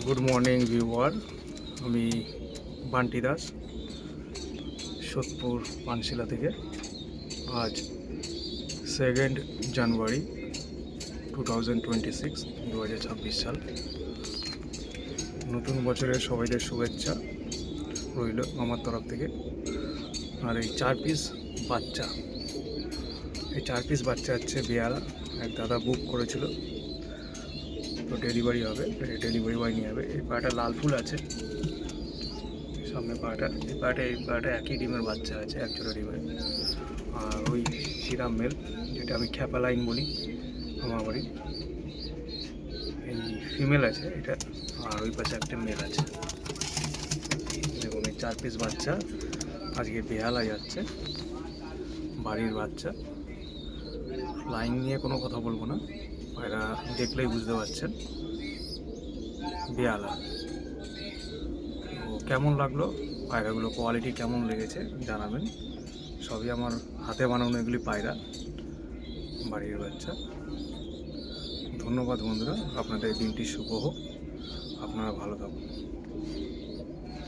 Good morning viewer, আমি বান্টি দাস, সোদপুর পানশিলা থেকে। আজ 2 জানুয়ারি 2026 2026 সাল। নতুন বছরের সবাইদের শুভেচ্ছা রইল আমার তরফ থেকে। আর এই 4 পিস বাচ্চা, হচ্ছে বেয়ারা। এক দাদা বুক করেছিল, তো ডেলিভারি হবে, ডেলিভারি বয় নিয়ে যাবে। এই পাটা লাল ফুল আছে, সামনে পাটা, এই পাটা একই ডিমের বাচ্চা আছে, এক জোড়া ডিমের। আর ওই সিরাম মেল, যেটা আমি খ্যাপা লাইন বলি আমার বাড়ি, এই ফিমেল আছে এটা। আর ওই পাশে একটা মেল আছে। দেখুন এই 4 পিস বাচ্চা আজকে বেহালা যাচ্ছে, বাড়ির বাচ্চা। লাইন নিয়ে কোনো কথা বলবো না, এরা দেখলেই বুঝতে পারছেন বেহালা। তো কেমন লাগলো পায়রাগুলো, কোয়ালিটি কেমন লেগেছে জানাবেন। সবই আমার হাতে বানানো, এগুলি পায়রা, বাড়ির বাচ্চা। ধন্যবাদ বন্ধুরা, আপনাদের দিনটি শুভ হোক, আপনারা ভালো থাকুন।